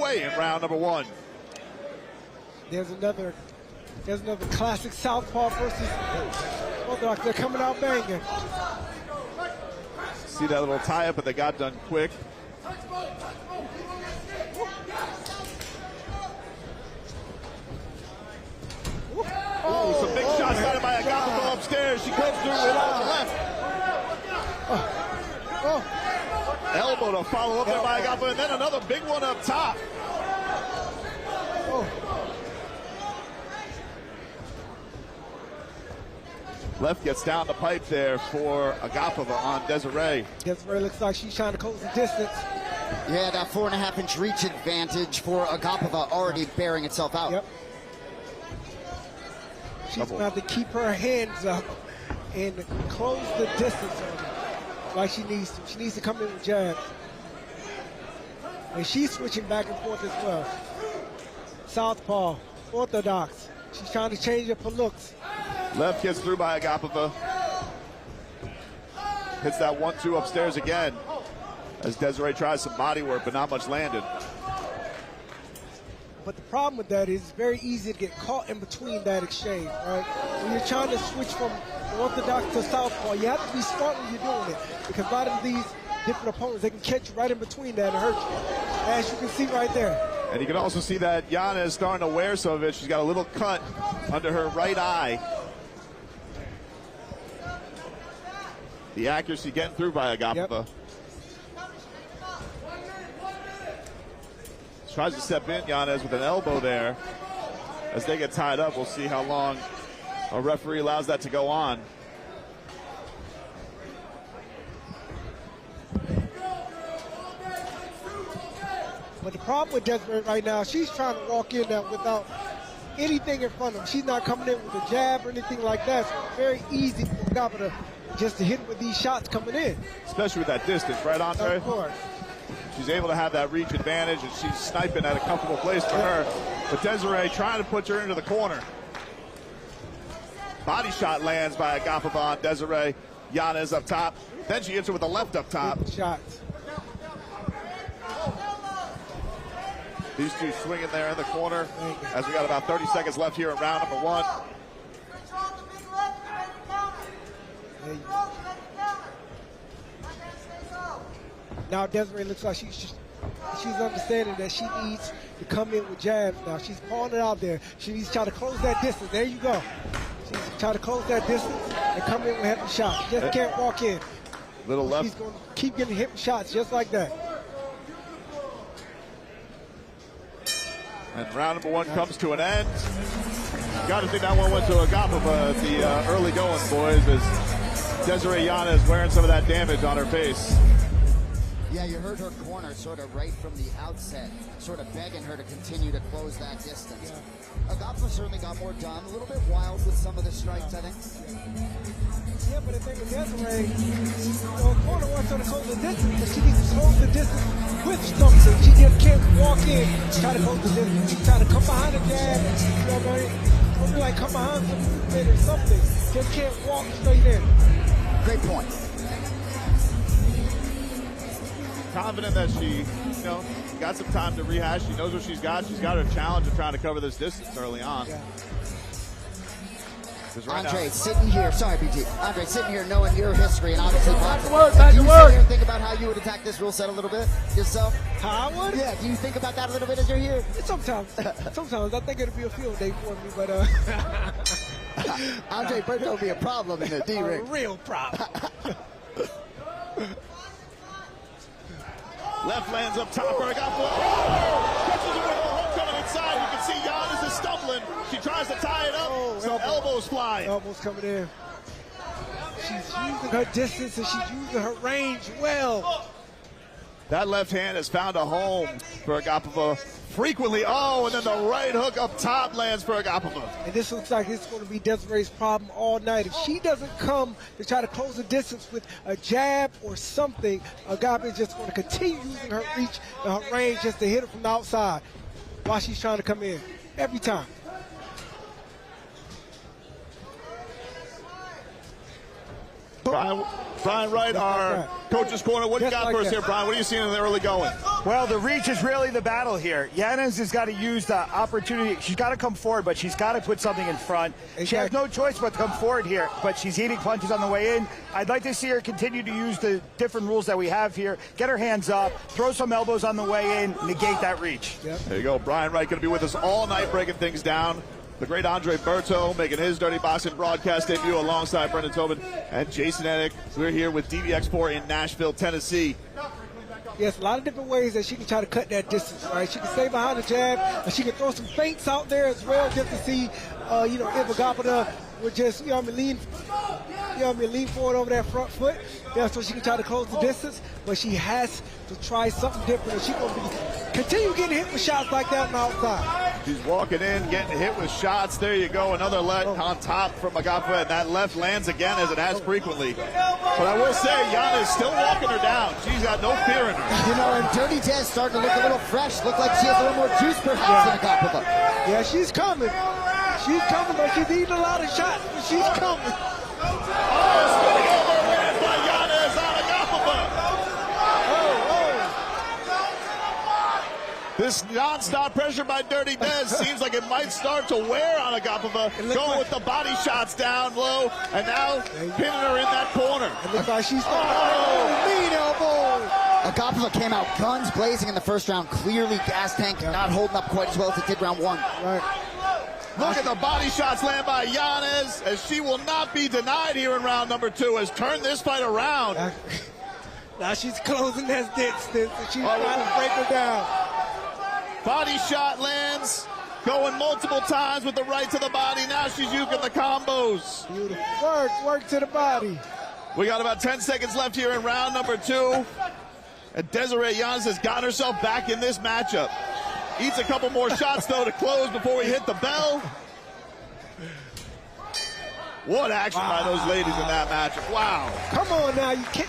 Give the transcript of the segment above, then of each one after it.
underway in round number one. There's another classic southpaw versus orthodox. They're coming out banging. See that little tie-up, but they got done quick. Oh, some big shots landed by Agapova upstairs. She comes through with on the left. Elbow to follow up there by Agapova, and then another big one up top. Left gets down the pipe there for Agapova on Desiree. Desiree looks like she's trying to close the distance. Yeah, that 4.5-inch reach advantage for Agapova already bearing itself out. Yep. She's going to have to keep her hands up and close the distance on her like she needs to. She needs to come in with jabs. And she's switching back and forth as well. Southpaw, orthodox. She's trying to change up her looks. Left gets through by Agapova. Hits that 1-2 upstairs again as Desiree tries some body work, but not much landed. But the problem with that is it's very easy to get caught in between that exchange, right? When you're trying to switch from orthodox to southpaw, you have to be smart when you're doing it, because a lot of these different opponents, they can catch you right in between that and hurt you, as you can see right there. And you can also see that Yanez starting to wear some of it. She's got a little cut under her right eye. The accuracy getting through by Agapova. Yep. Tries to step in, Yanez, with an elbow there. As they get tied up, we'll see how long a referee allows that to go on. But the problem with Desiree right now, she's trying to walk in there without anything in front of her. She's not coming in with a jab or anything like that. So it's very easy for Agapova just to hit with these shots coming in. Especially with that distance, right, Andre? Of course. She's able to have that reach advantage, and she's sniping at a comfortable place for her. But Desiree trying to put her into the corner. Body shot lands by Agapova on Desiree. Yanez up top. Then she hits her with a left up top. Good shots. These two swinging there in the corner as we got about 30 seconds left here in round number one. Now Desiree looks like she's understanding that she needs to come in with jabs now. She's pulling it out there. She needs to try to close that distance. There you go. She needs to try to close that distance and come in with heavy shots. She just can't walk in. Little left. She's going to keep getting hit with shots just like that. And round number one comes to an end. Got to think that one went to Agapova at the early going, boys, as Desiree Yanez wearing some of that damage on her face. Yeah, you heard her corner sort of right from the outset, sort of begging her to continue to close that distance. Yeah. Agapova certainly got more done, a little bit wild with some of the strikes, I think. Yeah, but the thing with Desiree, the corner wants her to close the distance, but she needs to close the distance with something. She just can't walk in, try to close the distance. She try to come behind a jab, you know what I mean? Or like come behind some movement or something. Just can't walk straight in. Great point. Confident that she, got some time to rehash. She knows what she's got. She's got her challenge of trying to cover this distance early on. Yeah. Right Andre, now, sitting here, sorry, BG. Andre, sitting here knowing your history and obviously boxing. Back to Do you work. sit here and think about how you would attack this rule set a little bit yourself? How I would? Yeah, do you think about that a little bit as you're here? Sometimes I think it'll be a field day for me, but Andre Berto will be a problem in the D-ring. A real problem. left lands up top for Agapova. Catches it with a hook coming inside. You can see Yanez is stumbling. She tries to tie it up. Some elbows fly. Elbows coming in. She's using her distance and she's using her range well. That left hand has found a home for Agapova frequently. Oh, and then the right hook up top lands for Agapova. And this looks like it's going to be Desiree's problem all night. If she doesn't come to try to close the distance with a jab or something, Agapova is just going to continue using her reach and her range just to hit her from the outside while she's trying to come in every time. Brian Wright, our coach's corner. What do you got for us here, Brian? What are you seeing in the early going? Well, the reach is really the battle here. Yanez has got to use the opportunity. She's got to come forward, but she's got to put something in front. She has no choice but to come forward here, but she's eating punches on the way in. I'd like to see her continue to use the different rules that we have here. Get her hands up, throw some elbows on the way in, negate that reach. Yep. There you go. Brian Wright going to be with us all night breaking things down. The great Andre Berto making his Dirty Boxing broadcast debut alongside Brendan Tobin and Jason Enick. We're here with DBX4 in Nashville, Tennessee. Yes, a lot of different ways that she can try to cut that distance, right? She can stay behind the jab, and she can throw some feints out there as well, just to see, if Agapova would just, lean forward over that front foot. So she can try to close the distance, but she has to try something different. And she's going to continue getting hit with shots like that on the outside. She's walking in, getting hit with shots. There you go, another left on top from Agapova, and that left lands again as it has frequently. But I will say, Yanez still walking her down. She's got no fear in her. And Dirty Des starting to look a little fresh. Look like she has a little more juice perhaps than Agapova. Yeah, she's coming. She's coming, but she's eating a lot of shots, but she's coming. Spinning over win by Yanez on Agapova. This non-stop pressure by Dirty Des seems like it might start to wear on Agapova. Going with the body shots down low, and now pinning her in that corner. It looks like she's mean elbow. Agapova came out guns blazing in the first round. Clearly gas tank not holding up quite as well as it did round one. Right. Look at the body shots land by Yanez, as she will not be denied here in round number 2, has turned this fight around. Now she's closing that distance, and she's trying to break her down. Body shot lands, going multiple times with the right to the body. Now she's using the combos. Beautiful work to the body. We got about 10 seconds left here in round number 2. And Desiree Yanez has gotten herself back in this matchup. Eats a couple more shots, though, to close before we hit the bell. What action by those ladies in that matchup. Wow. Come on now, you can't.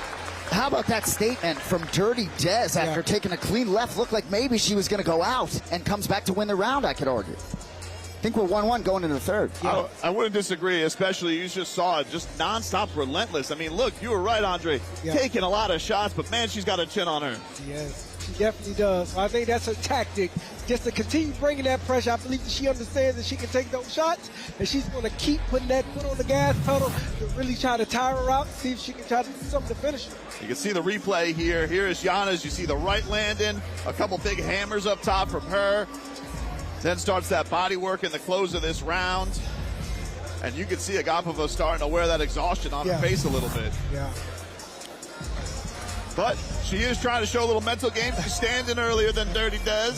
How about that statement from Dirty Des after taking a clean left? Looked like maybe she was going to go out and comes back to win the round, I could argue. I think we're 1-1 going into the third. Yeah. I wouldn't disagree, especially you just saw it just nonstop relentless. I mean, look, you were right, Andre. Taking a lot of shots, but man, she's got a chin on her. Yes, she definitely does. So I think that's her tactic, just to continue bringing that pressure. I believe that she understands that she can take those shots, and she's going to keep putting that foot on the gas pedal to really try to tire her out, see if she can try to do something to finish her. You can see the replay here. Here is Yanez. You see the right landing, a couple big hammers up top from her. Then starts that body work in the close of this round. And you can see Agapova starting to wear that exhaustion on her face a little bit. Yeah. But she is trying to show a little mental game. She's standing earlier than Dirty Des.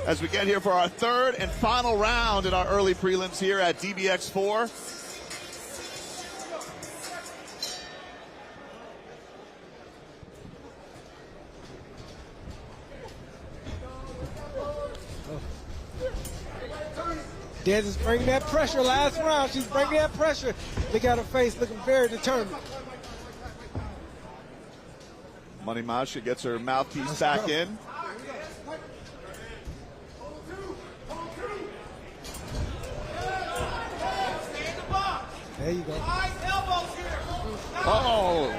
As we get here for our third and final round in our early prelims here at DBX4. Des is bringing that pressure last round. She's bringing that pressure. Look at her face, looking very determined. Money Masha gets her mouthpiece back in. There you go. Uh-oh.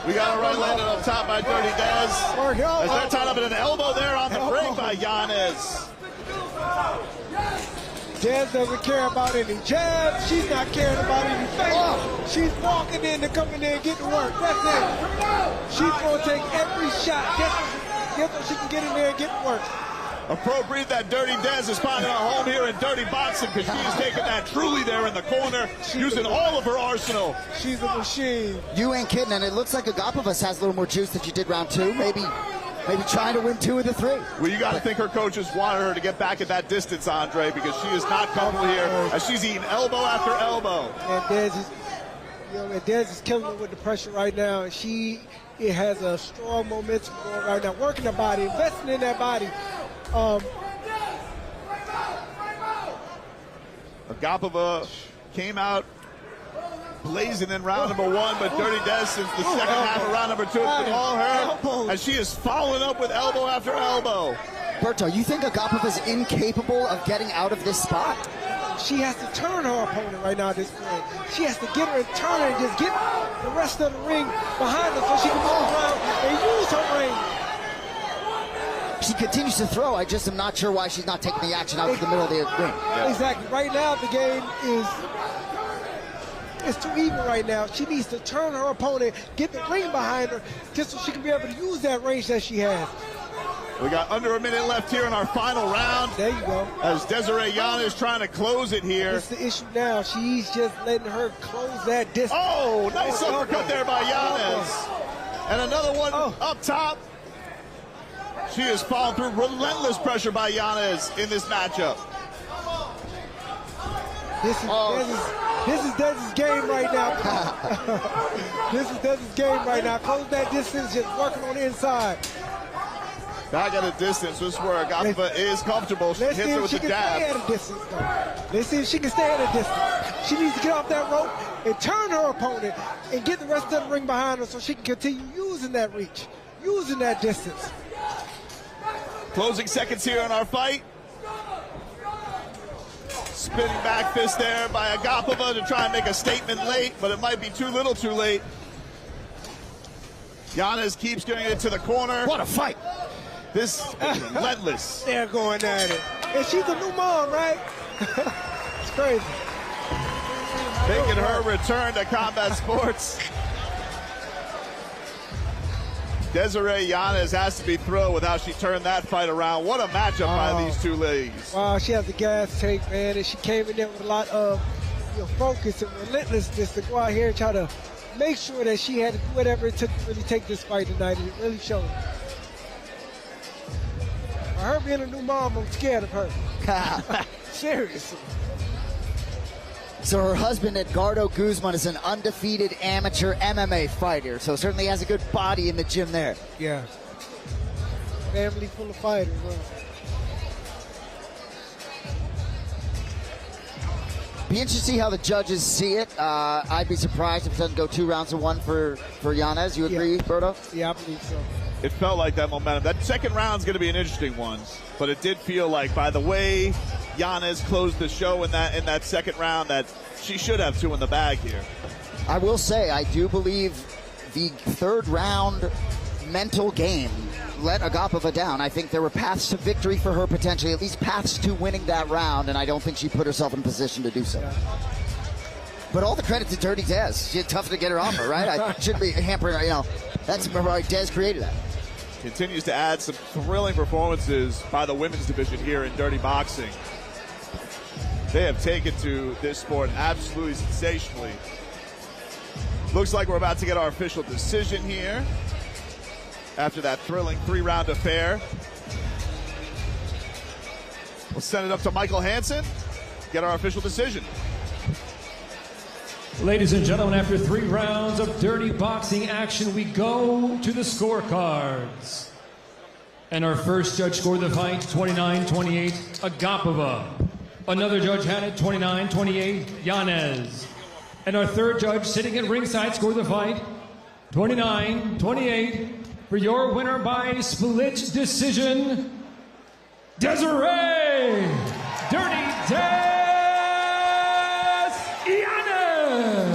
We got a right landed up top by Dirty Des. As they're tied up in an elbow there on the break by Yanez. Des doesn't care about any jabs. She's not caring about any feints. She's walking in to come in there and get to work. That's it. She's going to take every shot just so she can get in there and get to work. Appropriate that Dirty Des is finding a home here in Dirty Boxing, because she is taking that truly there in the corner, using all of her arsenal. She's a machine. You ain't kidding, and it looks like Agapova has a little more juice than she did round 2. Maybe trying to win 2 of the 3. Well, you got to think her coaches wanted her to get back at that distance, Andre, because she is not comfortable here as she's eating elbow after elbow. And Des is killing her with the pressure right now. And she has a strong momentum going right now, working the body, investing in that body. Agapova came out blazing in round number 1, but Dirty Des since the second half of round number 2, it's been all her, as she is following up with elbow after elbow. Berto, you think Agapova is incapable of getting out of this spot? She has to turn her opponent right now at this point. She has to get her and turn her and just get the rest of the ring behind her so she can move around and use her range. She continues to throw. I just am not sure why she's not taking the action out to the middle of the ring. Yeah. Exactly. Right now, the game is too even right now. She needs to turn her opponent, get the ring behind her, just so she can be able to use that range that she has. We got under a minute left here in our final round. There you go. As Desiree Yanez trying to close it here. That's the issue now. She's just letting her close that distance. Oh, nice uppercut there by Yanez. And another one up top. She has fallen through relentless pressure by Yanez in this matchup. This is Dez's game right now. This is Dez's game right now. Close that distance, just working on the inside. Back at a distance, this is where Agapova is comfortable. She Let's hits see her if with she the can stay jab. at a distance, though. Let's see if she can stay at a distance. She needs to get off that rope and turn her opponent and get the rest of the ring behind her so she can continue using that reach, using that distance. Closing seconds here in our fight. Spinning back fist there by Agapova to try and make a statement late, but it might be too little too late. Yanez keeps getting it to the corner. What a fight! This is relentless. They're going at it. And she's a new mom, right? It's crazy. Making her return to combat sports. Desiree Yanez has to be thrilled with how she turned that fight around. What a matchup by these two ladies. Wow, she has the gas tank, man, and she came in there with a lot of focus and relentlessness to go out here and try to make sure that she had to do whatever it took to really take this fight tonight, and it really showed. For her being a new mom, I'm scared of her. Seriously. So her husband, Edgardo Guzman, is an undefeated amateur MMA fighter, so certainly has a good body in the gym there. Yeah. Family full of fighters. Be interested to see how the judges see it. I'd be surprised if it doesn't go 2 rounds to 1 for Yanez. You agree, Berto? Yeah, I believe so. It felt like that momentum. That second round's going to be an interesting one, but it did feel like by the way Yanez closed the show in that second round that she should have 2 in the bag here. I will say, I do believe the third round mental game let Agapova down. I think there were paths to victory for her potentially, at least paths to winning that round, and I don't think she put herself in position to do so. Yeah. But all the credit to Dirty Des. She's tough to get her off her, right? I shouldn't be hampering her, That's why Des created that. Continues to add some thrilling performances by the women's division here in Dirty Boxing. They have taken to this sport absolutely sensationally. Looks like we're about to get our official decision here after that thrilling 3-round affair. We'll send it up to Michael Hansen, get our official decision. Ladies and gentlemen, after 3 rounds of dirty boxing action, we go to the scorecards. And our first judge scored the fight 29-28, Agapova. Another judge had it 29-28, Yanez. And our third judge sitting at ringside scored the fight 29-28 for your winner by split decision, Desiree Dirty Des Yanez.